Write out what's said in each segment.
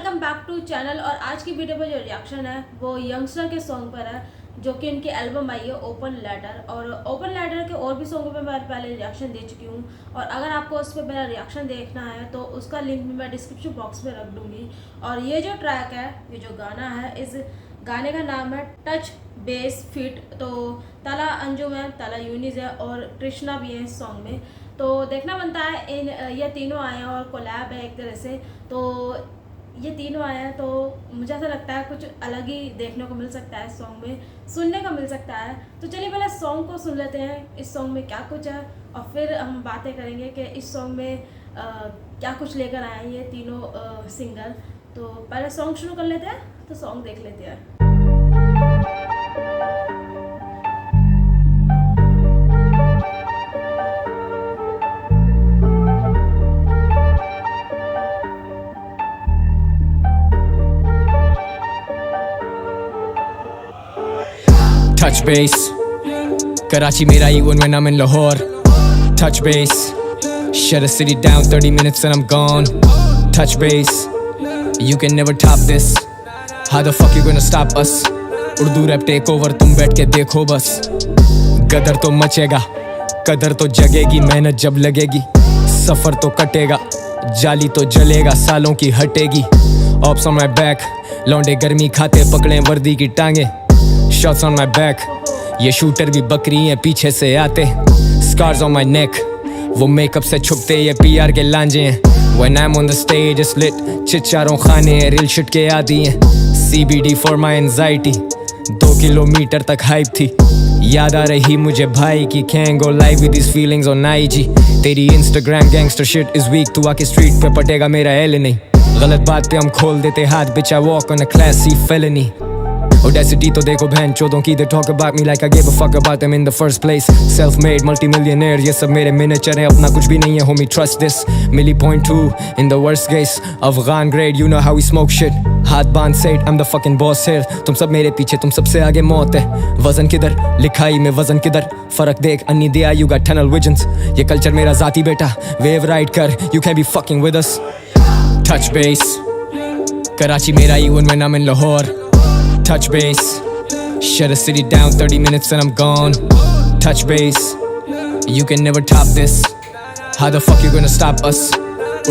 Welcome back to channel. और आज की वीडियो पर जो रिएक्शन है वो यंगस्टर के सॉन्ग पर है, जो कि इनकी एल्बम आई है ओपन लेटर। और ओपन लेटर के और भी सॉन्गों पे मैं पहले रिएक्शन दे चुकी हूँ, और अगर आपको उस पर मेरा रिएक्शन देखना है तो उसका लिंक भी मैं डिस्क्रिप्शन बॉक्स में रख दूँगी। और ये जो ट्रैक है, ये जो गाना है, इस गाने का नाम है टच बेस फिट। तो तला अंजुम है, तला यूनिस है और कृष्णा भी है इस सॉन्ग में। तो देखना बनता है ये तीनों आए हैं और कोलैब है एक तरह से। तो ये तीनों आए हैं तो मुझे ऐसा लगता है कुछ अलग ही देखने को मिल सकता है, इस सॉन्ग में सुनने को मिल सकता है। तो चलिए पहले सॉन्ग को सुन लेते हैं, इस सॉन्ग में क्या कुछ है, और फिर हम बातें करेंगे कि इस सॉन्ग में क्या कुछ लेकर आए हैं ये तीनों सिंगर। तो पहले सॉन्ग शुरू कर लेते हैं, तो सॉन्ग देख लेते हैं। Touch base, Karachi mera even when I'm in Lahore. Touch base, shut a city down 30 minutes and I'm gone. Touch base, you can never top this. How the fuck you gonna stop us? Urdu rap take over, तुम बैठ के देखो बस। गदर तो मचेगा, कदर तो जगेगी, मेहनत जब लगेगी सफर तो कटेगा, जाली तो जलेगा, सालों की हटेगी। Ops on my back, लौंडे गर्मी खाते पकड़े वर्दी की टांगे। Shots on my back, ये शूटर भी बकरी हैं पीछे से आते। Scars on my neck, वो मेकअप से छुपते ये PR के लांजे हैं। When I'm on the stage it's lit, चिच्चारों खाने हैं, real shit के आदी हैं। CBD for my anxiety, 2 kilometre तक हाइप थी। याद आ रही मुझे भाई की, can't go live with these feelings on IG। तेरी Instagram gangster shit is weak, तू आके street पे पटेगा मेरा L नहीं। गलत बात पे हम खोल देते हाथ, bitch I walk on a class C felony। Audacity तो देखो बहन चोदों की, they talk about me like I gave a fuck about them in the first place। Self-made multi-millionaire, ये सब मेरे miniature हैं, अपना कुछ भी नहीं है homie, trust this। Milli point 2 in the worst case, Afghan grade, you know how we smoke shit। हाथ बांध सेठ, I'm the fucking boss here। तुम सब मेरे पीछे, तुम सबसे आगे मौत है। वजन किधर, लिखाई में वजन किधर, फर्क देख अन्नी दिया, you got tunnel visions। ये कल्चर मेरा जाती बेटा, wave ride कर, you can't be fucking with us। Touch base, Karachi मेरा even when I'm in Lahore। Touch base, shut a city down 30 minutes and I'm gone. Touch base, you can never top this. How the fuck you gonna stop us?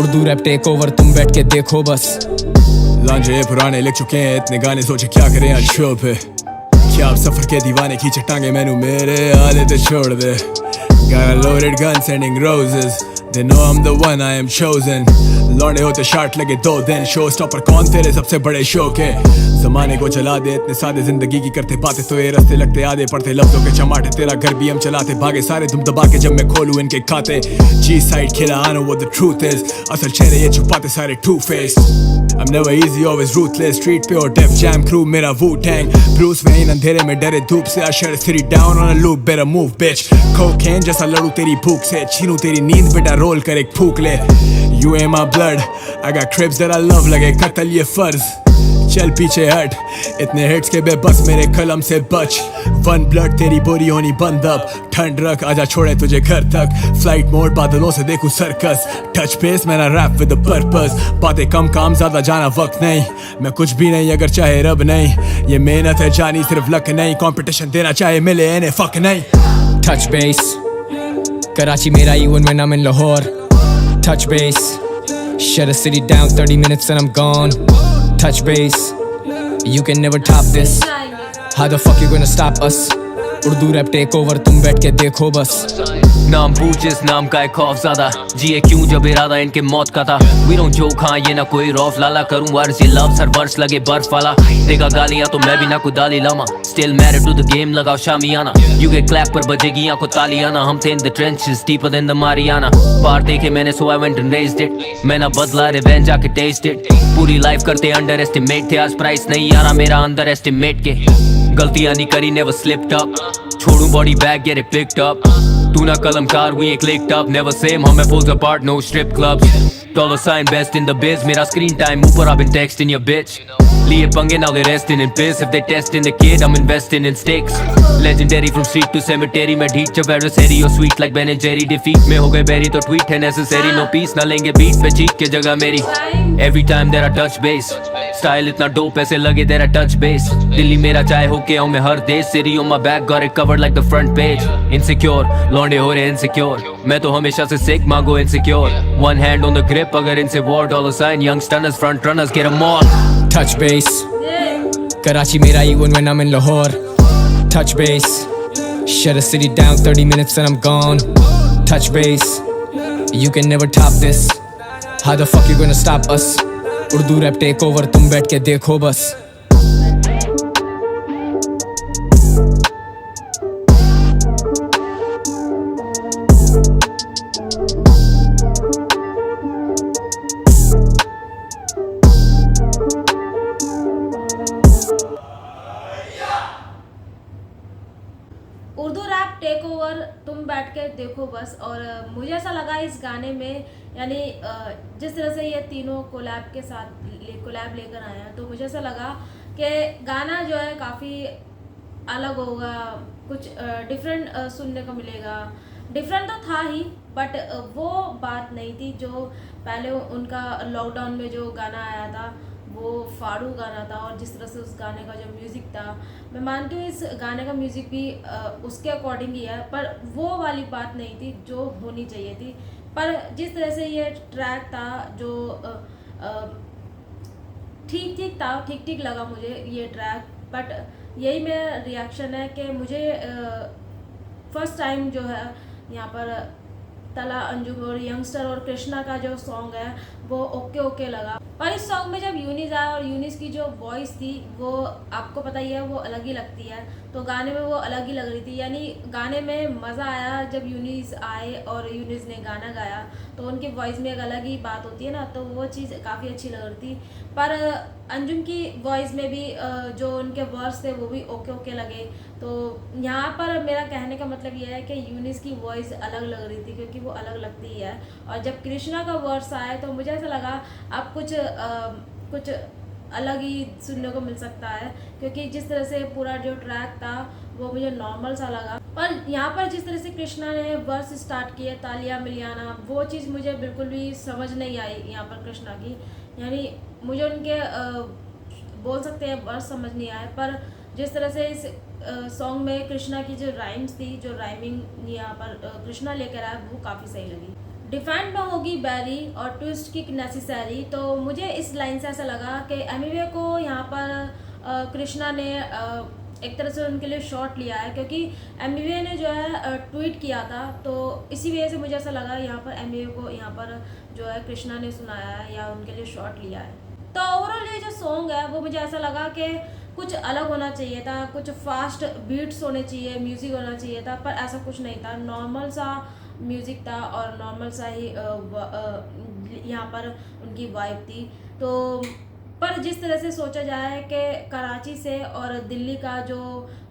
Urdu rap take over, तुम बैठ के देखो बस। लांजे पुराने लिख चुके हैं इतने गाने, सोचे क्या करें आज शो पे। क्या आप सफर के दीवाने खींचे टांगे, मैनू मेरे आले ते छोड़ दे। Got a loaded gun sending roses, they know I'm the one, I am chosen। लौंडे होते शार्ट लगे 2 दिन, शो स्टॉपर कौन तेरे सबसे बड़े शो के। जमाने को चला दे इतने सादे, जिंदगी की करते बातें तो ये रास्ते लगते आधे, पढ़ते लफ्जों के चमाटे, तेरा घर भी हम चलाते, भागे सारे तुम दबा के जब मैं खोलूं इनके खाते। चीज साइड खेला, I know what the truth is, असल चेहरे ये छुपाते सारे two faced। I'm never easy, always ruthless, street पे और Def Jam crew मेरा Wu-Tang। Bruce Wayne अंधेरे में डरे धूप से, I shut the city down on a loop, better move bitch। Cocaine जैसा लड़ू तेरी भूख से, छीनू तेरी नींद बेटा, रोल कर एक फूक ले। You ain't my blood, I got cribs that I love, लगे कत्ल ये फर्ज। चल पीछे हट, इतने हिट्स के बेबस मेरे कलम से बच। वन ब्लड तेरी बोरी होनी बंद अब, ठंड रख आजा छोड़े तुझे घर तक। फ्लाइट मोड बादलों से देखूं सर्कस, टच बेस मेरा रैप विद अ पर्पस। बातें कम काम ज्यादा जाना वक्त नहीं, मैं कुछ भी नहीं अगर चाहे रब नहीं। ये मेहनत है जानी सिर्फ लक नहीं, कंपटीशन देना चाहे मिले इन्हें फक नहीं। Touch base, कराची मेरा even when I'm in Lahore। Touch base, shut a city down 30 minutes and I'm gone। Touch base, you can never top this। How the fuck you gonna stop us? Urdu rap take over, तुम बैठ के देखो बस। नाम पूछिस नाम का एक खौफ ज़्यादा, जिए क्यों जब इरादा इनके मौत का था। We don't joke, हाँ ये ना कोई रौफ लाला, करूँ वर्स ये लफ्स हर वर्स लगे बर्फ वाला। देगा गालियाँ तो मैं भी ना कोई दाली Lama, still married to the game लगाओ शामियाना। You get clap पर बजेगी आंखों तालियाना, हम थे in the trenches deeper than the Mariana। पार देखे मैंने so I went and raised it, मैं ना बदला revenge आके taste it। पूरी लाइफ करते underestimate थे, आज प्राइस नहीं आ रहा मेरा अंडर estimate के। गलतियाँ नहीं करी never slipped up, छोड़ूं body bag get it picked up। तू ना कलमकार we ain't clicked up, never same हमें pulls apart no strip clubs। Dollar sign best in the biz, मेरा screen time ऊपर I've been texting your bitch। लिए पंगे now they resting in piss, if they testing the kid I'm investing in stakes। Legendary from street to cemetery, मैं ढीठ जब adversary or sweet like Ben and Jerry। defeat में हो गए berry तो tweet है necessary, no peace ना लेंगे beat पे cheat के जगह मेरी। Every time तेरा touch base Style इतना dope ऐसे लगे तेरा touch base दिल्ली मेरा चाहे होके आऊँ मैं हर देश City on my back got it covered like the front page Insecure लौंडे हो रहे insecure मैं तो हमेशा से sick मांगो insecure One hand on the grip अगर इनसे war dollar sign Young stunners front runners get 'em all Touch base Karachi मेरा even when I'm in Lahore Touch base Shut the city down 30 minutes and I'm gone Touch base You can never top this How the fuck you gonna stop us Urdu rap take over तुम बैठ के देखो बस Urdu rap take over तुम बैठ के देखो बस। और मुझे ऐसा लगा इस गाने में यानी जिस तरह से ये तीनों कोलैब के साथ कोलैब लेकर आए हैं तो मुझे ऐसा लगा कि गाना जो है काफ़ी अलग होगा, कुछ डिफरेंट सुनने को मिलेगा। डिफरेंट तो था ही बट वो बात नहीं थी जो पहले उनका लॉकडाउन में जो गाना आया था वो फाड़ू गाना था। और जिस तरह से उस गाने का जो म्यूज़िक था, मैं मानती हूँ इस गाने का म्यूज़िक भी उसके अकॉर्डिंग ही है, पर वो वाली बात नहीं थी जो होनी चाहिए थी। पर जिस तरह से ये ट्रैक था जो ठीक ठीक था, ठीक ठीक लगा मुझे ये ट्रैक। बट यही मेरा रिएक्शन है कि मुझे फर्स्ट टाइम जो है यहाँ पर तला अंजुम और यंगस्टर और कृष्णा का जो सॉन्ग है वो ओके ओके लगा। और इस सॉन्ग में जब यूनिस आया और यूनिस की जो वॉइस थी वो आपको पता ही है वो अलग ही लगती है, तो गाने में वो अलग ही लग रही थी। यानी गाने में मज़ा आया जब यूनिस आए और यूनिस ने गाना गाया तो उनकी वॉइस में एक अलग ही बात होती है ना, तो वो चीज़ काफ़ी अच्छी लग रही थी। पर अंजुम की वॉइस में भी जो उनके वर्ड्स थे वो भी ओके ओके लगे। तो यहाँ पर मेरा कहने का मतलब ये है कि यूनिस की वॉइस अलग लग रही थी क्योंकि वो अलग लगती है। और जब कृष्णा का वर्ड्स आए तो मुझे ऐसा लगा अब कुछ अलग ही सुनने को मिल सकता है, क्योंकि जिस तरह से पूरा जो ट्रैक था वो मुझे नॉर्मल सा लगा। पर यहाँ पर जिस तरह से कृष्णा ने वर्स स्टार्ट किए तालिया मिलियाना, वो चीज़ मुझे बिल्कुल भी समझ नहीं आई यहाँ पर कृष्णा की। यानी मुझे उनके बोल सकते हैं वर्स समझ नहीं आए, पर जिस तरह से इस सॉन्ग में कृष्णा की जो राइम्स थी, जो राइमिंग यहाँ पर कृष्णा लेकर आया वो काफ़ी सही लगी। डिफेंड में होगी बैरी और ट्विस्ट की नेसेसरी, तो मुझे इस लाइन से ऐसा लगा कि एमिवे को यहाँ पर कृष्णा ने एक तरह से उनके लिए शॉट लिया है, क्योंकि एमिवे ने जो है ट्वीट किया था, तो इसी वजह से मुझे ऐसा लगा यहाँ पर एमिवे को यहाँ पर जो है कृष्णा ने सुनाया है या उनके लिए शॉट लिया है। तो ओवरऑल ये जो सॉन्ग है वो मुझे ऐसा लगा कि कुछ अलग होना चाहिए था, कुछ फास्ट बीट्स होने चाहिए, म्यूज़िक होना चाहिए था, पर ऐसा कुछ नहीं था। नॉर्मल सा म्यूज़िक था और नॉर्मल सा ही यहाँ पर उनकी वाइब थी। तो पर जिस तरह से सोचा जाए कि कराची से और दिल्ली का जो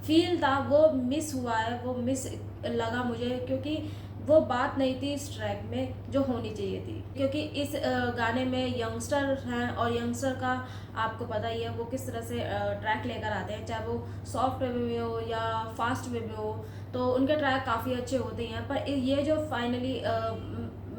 फील था वो मिस हुआ है, वो मिस लगा मुझे, क्योंकि वो बात नहीं थी इस ट्रैक में जो होनी चाहिए थी। क्योंकि इस गाने में यंगस्टर हैं और यंगस्टर का आपको पता ही है वो किस तरह से ट्रैक लेकर आते हैं, चाहे वो सॉफ्ट वे में हो या फास्ट वे में हो, तो उनके ट्रैक काफ़ी अच्छे होते हैं। पर ये जो फाइनली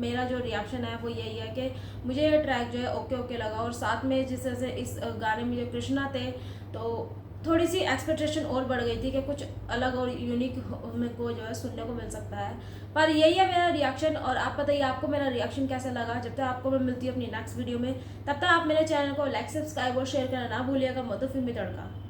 मेरा जो रिएक्शन है वो यही है कि मुझे ये ट्रैक जो है ओके ओके लगा। और साथ में जिस तरह से इस गाने में जो कृष्णा थे तो थोड़ी सी एक्सपेक्टेशन और बढ़ गई थी कि कुछ अलग और यूनिक में को जो है सुनने को मिल सकता है। पर यही है मेरा रिएक्शन, और आप बताइए आपको मेरा रिएक्शन कैसा लगा। जब तक आपको मैं मिलती हूँ अपनी नेक्स्ट वीडियो में, तब तक आप मेरे चैनल को लाइक सब्सक्राइब और शेयर करना ना भूलिएगा। मधु फिल्मी तड़का।